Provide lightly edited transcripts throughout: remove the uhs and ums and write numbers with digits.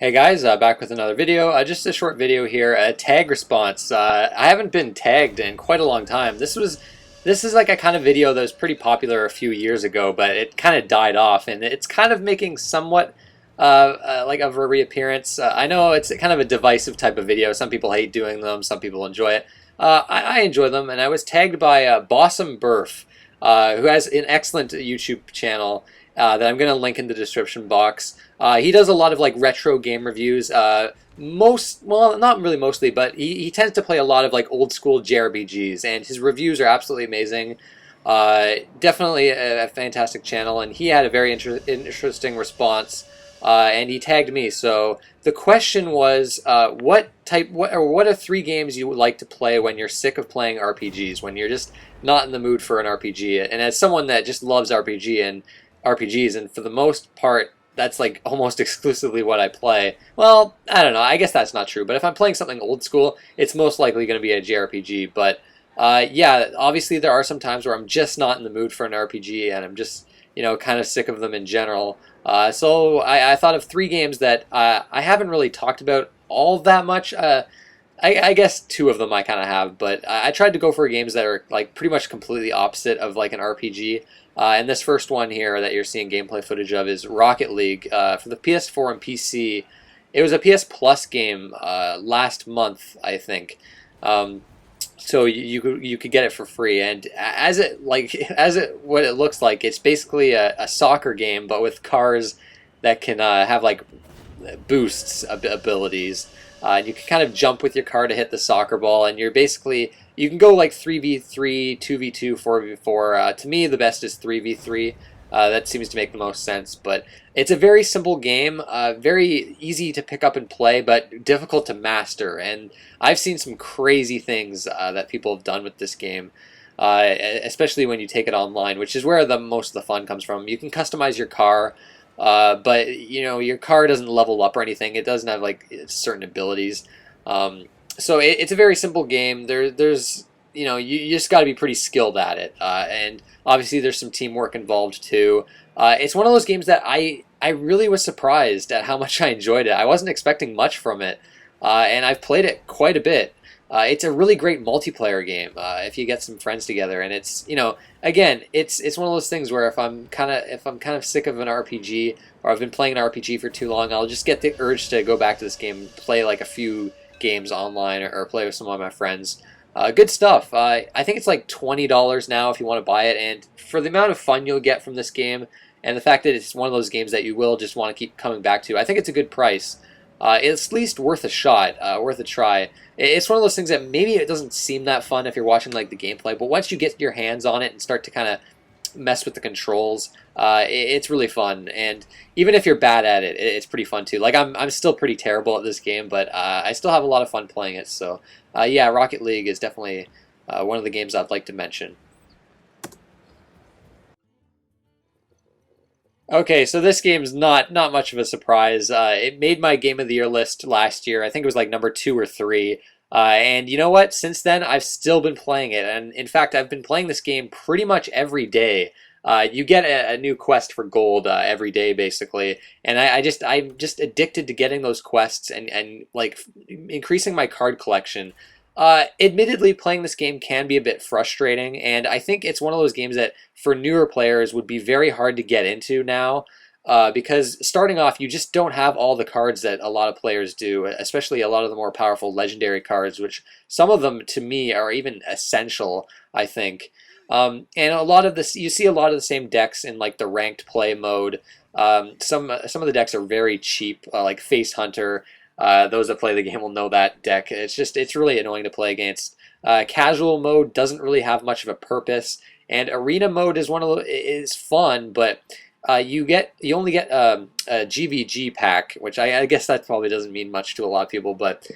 Hey guys, back with another video. Just a short video here, a tag response. I haven't been tagged in quite a long time. This is like a kind of video that was pretty popular a few years ago, but it kind of died off, and it's kind of making somewhat like of a reappearance. I know it's kind of a divisive type of video. Some people hate doing them, some people enjoy it. I enjoy them, and I was tagged by Bawesome Burf, who has an excellent YouTube channel that I'm going to link in the description box. He does a lot of like retro game reviews. Well, not really mostly, but he tends to play a lot of like old school JRPGs, and his reviews are absolutely amazing. Definitely a fantastic channel, and he had a very interesting response, and he tagged me. So the question was, what are three games you would like to play when you're sick of playing RPGs, when you're just not in the mood for an RPG? And as someone that just loves RPGs, and for the most part, that's like almost exclusively what I play. Well, I don't know. I guess that's not true. But if I'm playing something old school, it's most likely going to be a JRPG. But yeah, obviously there are some times where I'm just not in the mood for an RPG, and I'm just kind of sick of them in general. So I thought of three games that I haven't really talked about all that much. I guess two of them I kind of have, but I tried to go for games that are like pretty much completely opposite of like an RPG. And this first one here that you're seeing gameplay footage of is Rocket League for the PS4 and PC. It was a PS Plus game last month, I think. So you could get it for free, and what it looks like, it's basically a soccer game, but with cars that can have like boosts abilities. You can kind of jump with your car to hit the soccer ball, and you can go like 3v3, 2v2, 4v4. To me, the best is 3v3. That seems to make the most sense, but it's a very simple game, very easy to pick up and play, but difficult to master. And I've seen some crazy things that people have done with this game, especially when you take it online, which is where most of the fun comes from. You can customize your car. But your car doesn't level up or anything. It doesn't have like certain abilities. So it's a very simple game. There's you just got to be pretty skilled at it. And obviously there's some teamwork involved too. It's one of those games that I really was surprised at how much I enjoyed it. I wasn't expecting much from it, and I've played it quite a bit. It's a really great multiplayer game if you get some friends together, and it's again it's one of those things where if I'm kind of sick of an RPG, or I've been playing an RPG for too long, I'll just get the urge to go back to this game and play like a few games online, or play with some of my friends. Good stuff. I think it's like $20 now if you want to buy it, and for the amount of fun you'll get from this game, and the fact that it's one of those games that you will just want to keep coming back to, I think it's a good price. It's at least worth a shot, worth a try. It's one of those things that maybe it doesn't seem that fun if you're watching like the gameplay, but once you get your hands on it and start to kind of mess with the controls, it's really fun. And even if you're bad at it, it's pretty fun too. Like I'm still pretty terrible at this game, but I still have a lot of fun playing it. So yeah, Rocket League is definitely one of the games I'd like to mention. Okay, so this game's not much of a surprise. It made my Game of the Year list last year. I think it was like number 2 or 3. And you know what? Since then, I've still been playing it. And in fact, I've been playing this game pretty much every day. You get a new quest for gold every day, basically. And I'm just addicted to getting those quests and like increasing my card collection. Admittedly, playing this game can be a bit frustrating, and I think it's one of those games that for newer players would be very hard to get into now, because starting off you just don't have all the cards that a lot of players do, especially a lot of the more powerful legendary cards, which some of them to me are even essential, I think. And a lot of this, you see a lot of the same decks in like the ranked play mode. Some of the decks are very cheap, like Face Hunter. Those that play the game will know that deck. It's really annoying to play against. Casual mode doesn't really have much of a purpose, and arena mode is fun, but you only get a GVG pack, which I guess that probably doesn't mean much to a lot of people, but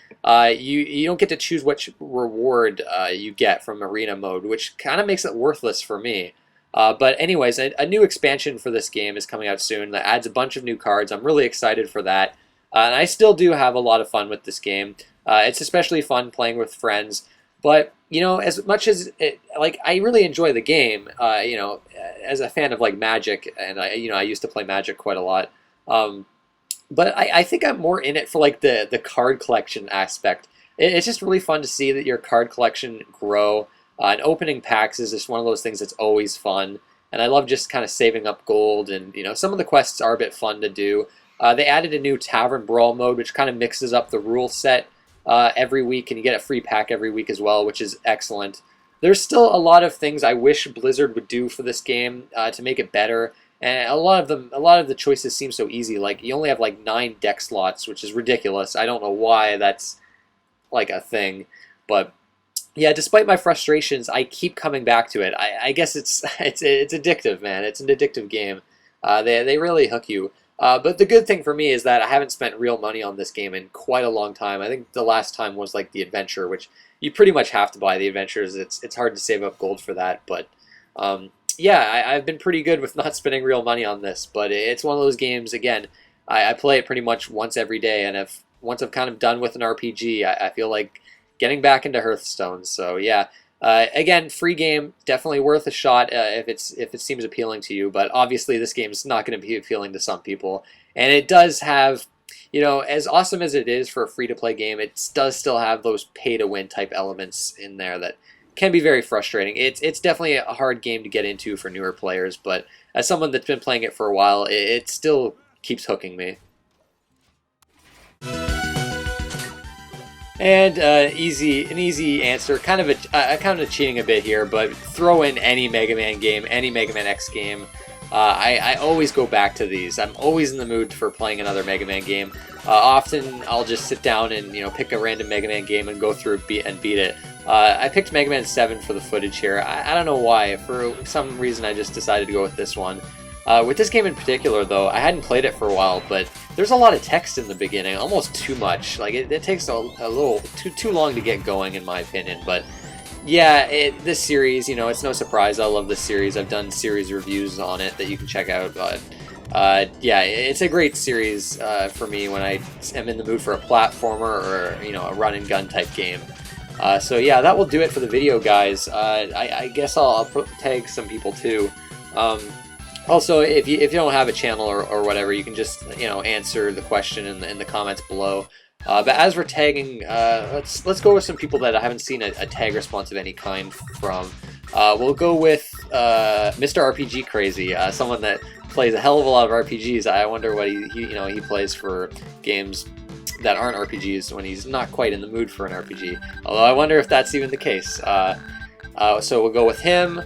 you don't get to choose which reward you get from arena mode, which kind of makes it worthless for me. But anyways, a new expansion for this game is coming out soon that adds a bunch of new cards. I'm really excited for that. And I still do have a lot of fun with this game. It's especially fun playing with friends. But, as much as I really enjoy the game, as a fan of like Magic, and I used to play Magic quite a lot. But I think I'm more in it for like the card collection aspect. It's just really fun to see that your card collection grow. And opening packs is just one of those things that's always fun. And I love just kind of saving up gold. And some of the quests are a bit fun to do. They added a new Tavern Brawl mode, which kind of mixes up the rule set every week, and you get a free pack every week as well, which is excellent. There's still a lot of things I wish Blizzard would do for this game to make it better. And a lot of the choices seem so easy. Like, you only have like 9 deck slots, which is ridiculous. I don't know why that's like a thing, but yeah. Despite my frustrations, I keep coming back to it. I guess it's addictive, man. It's an addictive game. They really hook you. But the good thing for me is that I haven't spent real money on this game in quite a long time. I think the last time was like the Adventure, which you pretty much have to buy the Adventures. It's hard to save up gold for that, but. Yeah, I've been pretty good with not spending real money on this, but it's one of those games, again, I play it pretty much once every day, and once I've kind of done with an RPG, I feel like getting back into Hearthstone. So yeah, again, free game, definitely worth a shot if it seems appealing to you, but obviously this game is not going to be appealing to some people, and it does have, as awesome as it is for a free-to-play game, it does still have those pay-to-win type elements in there that can be very frustrating. It's definitely a hard game to get into for newer players, but as someone that's been playing it for a while, it still keeps hooking me. And an easy answer, kind of cheating a bit here, but throw in any Mega Man game, any Mega Man X game. I always go back to these. I'm always in the mood for playing another Mega Man game. Often I'll just sit down and pick a random Mega Man game and go through and beat it. I picked Mega Man 7 for the footage here. I don't know why. For some reason, I just decided to go with this one. With this game in particular, though, I hadn't played it for a while, but there's a lot of text in the beginning, almost too much. Like it takes a little too long to get going, in my opinion. But yeah, this series, it's no surprise. I love this series. I've done series reviews on it that you can check out. But yeah, it's a great series for me when I am in the mood for a platformer or a run and gun type game. So yeah, that will do it for the video, guys. I guess I'll tag some people too. Also, if you don't have a channel or whatever, you can just answer the question in the comments below. But as for tagging, let's go with some people that I haven't seen a tag response of any kind from. We'll go with Mr. RPG Crazy, someone that plays a hell of a lot of RPGs. I wonder what he plays for games that aren't RPGs when he's not quite in the mood for an RPG. Although I wonder if that's even the case. So we'll go with him.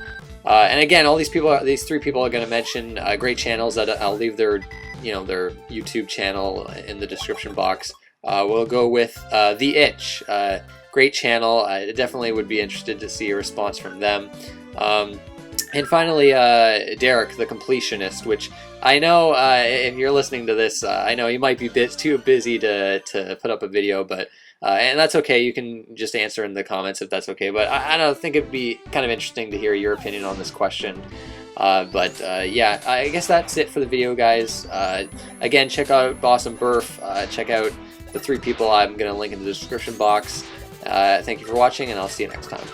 And again, all these 3 people are going to mention great channels that I'll leave their YouTube channel in the description box. We'll go with The Itch. Great channel. I definitely would be interested to see a response from them. And finally, Derek, the Completionist, which I know if you're listening to this, I know you might be too busy to put up a video, but and that's okay. You can just answer in the comments if that's okay. But I don't think it'd be kind of interesting to hear your opinion on this question. But yeah, I guess that's it for the video, guys. Again, check out Bawesome Burf. Check out the 3 people I'm going to link in the description box. Thank you for watching, and I'll see you next time.